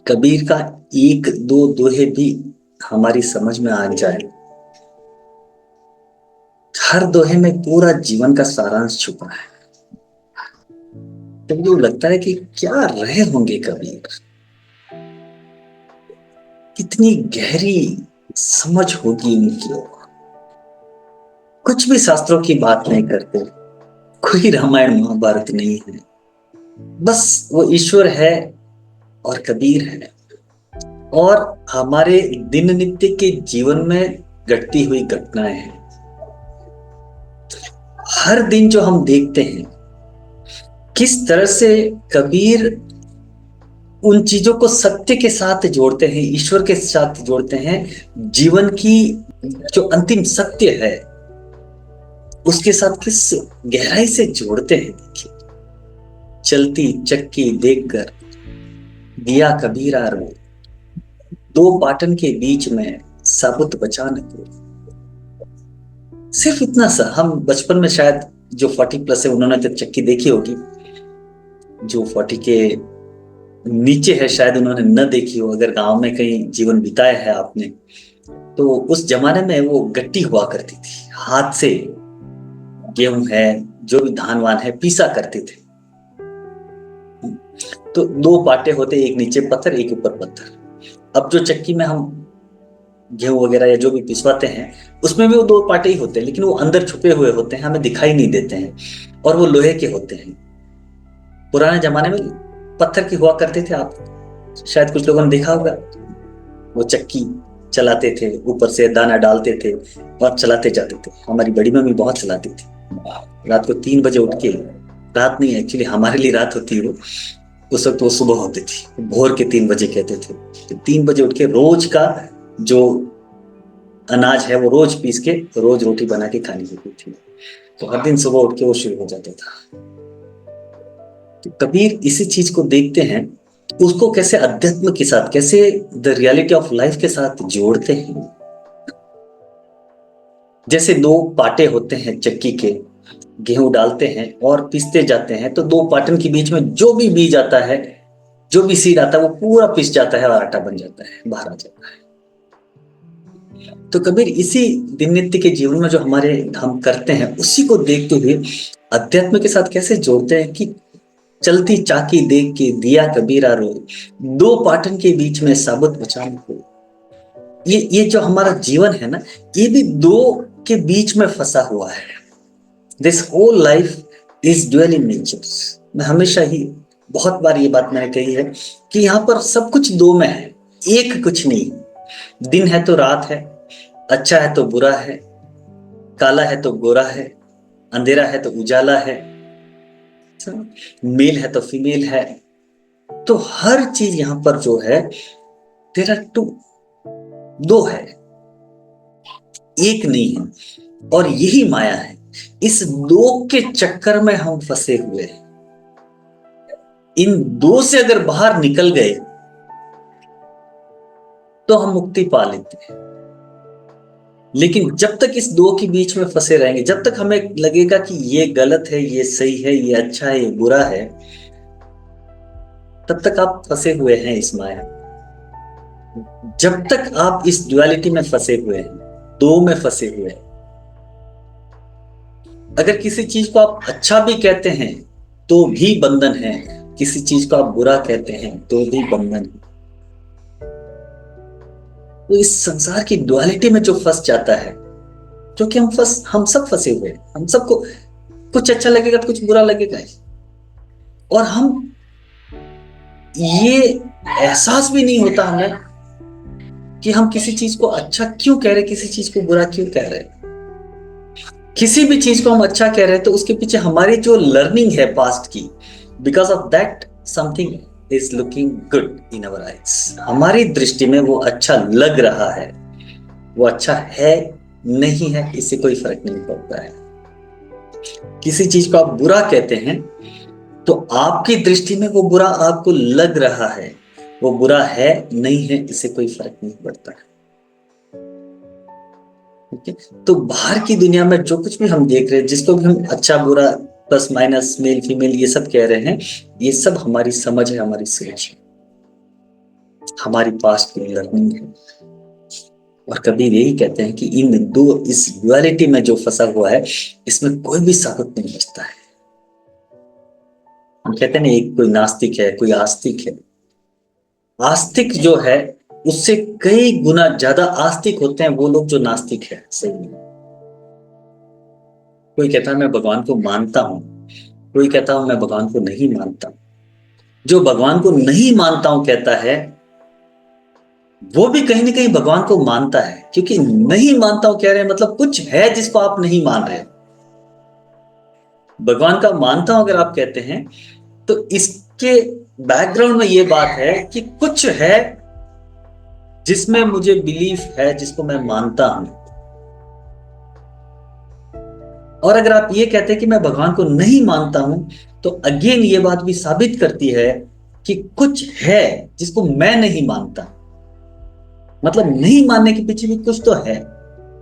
कबीर का एक दो दोहे भी हमारी समझ में आ जाए, हर दोहे में पूरा जीवन का सारांश छुपा है। तो मुझे लगता है कि क्या रहे होंगे कबीर, कितनी गहरी समझ होगी उनकी। कुछ भी शास्त्रों की बात नहीं करते, कोई रामायण महाभारत नहीं है, बस वो ईश्वर है और कबीर है, और हमारे दिन नित्य के जीवन में घटती हुई घटनाएं हैं। हर दिन जो हम देखते हैं किस तरह से कबीर उन चीजों को सत्य के साथ जोड़ते हैं, ईश्वर के साथ जोड़ते हैं, जीवन की जो अंतिम सत्य है उसके साथ किस गहराई से जोड़ते हैं। देखिए, चलती चक्की देखकर दिया कबीरा रो, दो पाटन के बीच में साबुत बचा न को। सिर्फ इतना सा, हम बचपन में शायद जो 40+ है उन्होंने तो चक्की देखी होगी, जो 40 के नीचे है शायद उन्होंने न देखी हो। अगर गांव में कहीं जीवन बिताया है आपने, तो उस जमाने में वो गट्टी हुआ करती थी, हाथ से गेहूं है जो भी धान वान है पीसा करते थे। तो दो पाटे होते, एक नीचे पत्थर एक ऊपर पत्थर। अब जो चक्की में हम गेहूं वगैरह या जो भी पिसवाते हैं उसमें भी वो दो पाटे ही होते हैं, लेकिन वो अंदर छुपे हुए होते हैं, हमें दिखाई नहीं देते हैं, और वो लोहे के होते हैं। पुराने जमाने में पत्थर की हुआ करते थे, आप शायद कुछ लोगों ने देखा होगा। वो चक्की चलाते थे, ऊपर से दाना डालते थे और चलाते जाते थे। हमारी बड़ी मम्मी बहुत चलाती थी। रात को 3 बजे उठ के, रात नहीं एक्चुअली हमारे लिए रात होती है वो, उस वक्त वो सुबह होती थी, भोर के 3 बजे कहते थे। तो 3 बजे उठ के रोज का जो अनाज है वो रोज पीस के रोज रोटी बना के खानी होती थी। तो हर दिन सुबह उठ के वो शुरू हो जाता था। तो कबीर इसी चीज को देखते हैं, उसको कैसे अध्यात्म के साथ, कैसे द रियलिटी ऑफ लाइफ के साथ जोड़ते हैं। जैसे दो पाटे होते हैं चक्की के, गेहूं डालते हैं और पीसते जाते हैं, तो दो पाटन के बीच में जो भी बीज आता है, जो भी सीड आता है, वो पूरा पिस जाता है और आटा बन जाता है, बाहर आ जाता है। तो कबीर इसी दिन नित्य के जीवन में जो हमारे हम करते हैं उसी को देखते हुए अध्यात्म के साथ कैसे जोड़ते हैं कि चलती चाकी देख के दिया कबीरा रो, दो पाटन के बीच में साबुत बचाने को। ये जो हमारा जीवन है ना, ये भी दो के बीच में फंसा हुआ है। This whole life is dwell in nature. मैं हमेशा ही बहुत बार ये बात मैंने कही है कि यहाँ पर सब कुछ दो में है, एक कुछ नहीं। दिन है तो रात है, अच्छा है तो बुरा है, काला है तो गोरा है, अंधेरा है तो उजाला है, मेल है तो फीमेल है। तो हर चीज यहां पर जो है, देयर आर टू, दो है, एक नहीं है। और यही माया है, इस दो के चक्कर में हम फंसे हुए हैं। इन दो से अगर बाहर निकल गए तो हम मुक्ति पा लेते हैं, लेकिन जब तक इस दो के बीच में फंसे रहेंगे, जब तक हमें लगेगा कि ये गलत है, ये सही है, ये अच्छा है, ये बुरा है, तब तक आप फंसे हुए हैं इस माया। जब तक आप इस ड्युअलिटी में फंसे हुए हैं, दो में फंसे हुए हैं। अगर किसी चीज को आप अच्छा भी कहते हैं तो भी बंधन है, किसी चीज को आप बुरा कहते हैं तो भी बंधन है। तो इस संसार की ड्युअलिटी में जो फंस जाता है, क्योंकि हम सब फंसे हुए हैं, हम सबको कुछ अच्छा लगेगा तो कुछ बुरा लगेगा, और हम ये एहसास भी नहीं होता हमें कि हम किसी चीज को अच्छा क्यों कह रहे, किसी चीज को बुरा क्यों कह रहे। किसी भी चीज को हम अच्छा कह रहे हैं तो उसके पीछे हमारी जो लर्निंग है पास्ट की, because of that something is looking good in our eyes. हमारी दृष्टि में वो अच्छा लग रहा है, वो अच्छा है नहीं है इससे कोई फर्क नहीं पड़ता है। किसी चीज को आप बुरा कहते हैं तो आपकी दृष्टि में वो बुरा आपको लग रहा है, वो बुरा है नहीं है इससे कोई फर्क नहीं पड़ता है। ठीक है, तो बाहर की दुनिया में जो कुछ भी हम देख रहे हैं, जिसको भी हम अच्छा बुरा प्लस माइनस मेल फीमेल ये सब कह रहे हैं, ये सब हमारी समझ है, हमारी सोच है। हमारी पास्ट की लर्निंग है। और कबीर यही कहते हैं कि इन दो, इस ड्युअलिटी में जो फंसा हुआ है, इसमें कोई भी साबित नहीं बचता है। हम कहते हैं ना, एक कोई नास्तिक है, कोई आस्तिक है। आस्तिक जो है, उससे कई गुना ज्यादा आस्तिक होते हैं वो लोग जो नास्तिक है। सही में कोई कहता है मैं भगवान को मानता हूं, कोई कहता हूं मैं भगवान को नहीं मानता। जो भगवान को नहीं मानता हूं कहता है, वो भी कहीं ना कहीं भगवान को मानता है, क्योंकि नहीं मानता हूं कह रहे हैं मतलब कुछ है जिसको आप नहीं मान रहे। भगवान का मानता हूं अगर आप कहते हैं, तो इसके बैकग्राउंड में ये बात है कि कुछ है जिसमें मुझे बिलीफ है, जिसको मैं मानता हूं। और अगर आप ये कहते हैं कि मैं भगवान को नहीं मानता हूं, तो अगेन ये बात भी साबित करती है कि कुछ है जिसको मैं नहीं मानता। मतलब नहीं मानने के पीछे भी कुछ तो है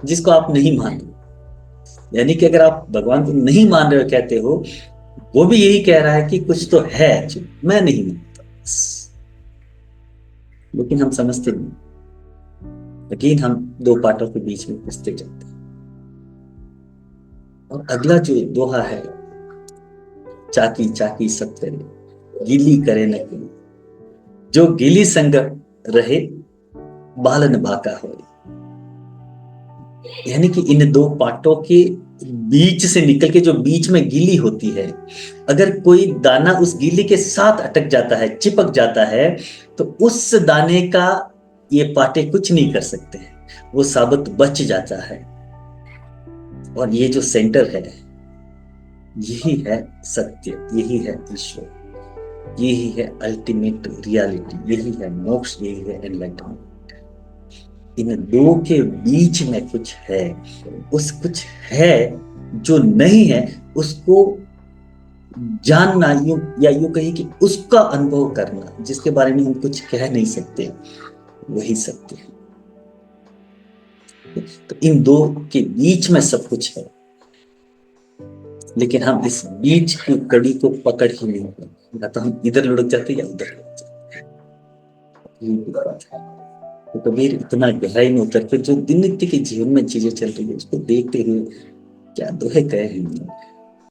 जिसको आप नहीं मान रहे। यानी कि अगर आप भगवान को नहीं मान रहे हो कहते हो, वो भी यही कह रहा है कि कुछ तो है जो मैं नहीं मानता। लेकिन हम समझते नहीं। अगेन हम दो पार्टों के बीच में फंसते जाते हैं। और अगला जो दोहा है, चाकी चाकी सब करे, गीली करे न कोई, जो गीली संग रहे बालन बाका हो। यानी कि इन दो पार्टों के बीच से निकल के जो बीच में गीली होती है, अगर कोई दाना उस गीली के साथ अटक जाता है, चिपक जाता है, तो उस दाने का ये पार्टे कुछ नहीं कर सकते हैं, वो साबुत बच जाता है। और ये जो सेंटर है, यही है सत्य, यही है ईश्वर, यही है अल्टीमेट रियलिटी, यही है मोक्ष, यही है एनलाइटमेंट। इन दो के बीच में कुछ है। उस कुछ है जो नहीं है, उसको जानना, यूं या यूं कही कि उसका अनुभव करना, जिसके बारे में हम कुछ कह नहीं सकते, वही सत्य है। तो इन दो के बीच में सब कुछ है, लेकिन हम इस बीच की कड़ी को पकड़ ही नहीं पाते। या तो हम इधर लुढ़क जाते या उधर लुढ़क जाते। ये भी बात है। तो कबीर इतना गहराई में उतर के जो दिन नित्य के जीवन में चीजें चल रही है, उसको देखते हुए क्या दोहे कहे हैं।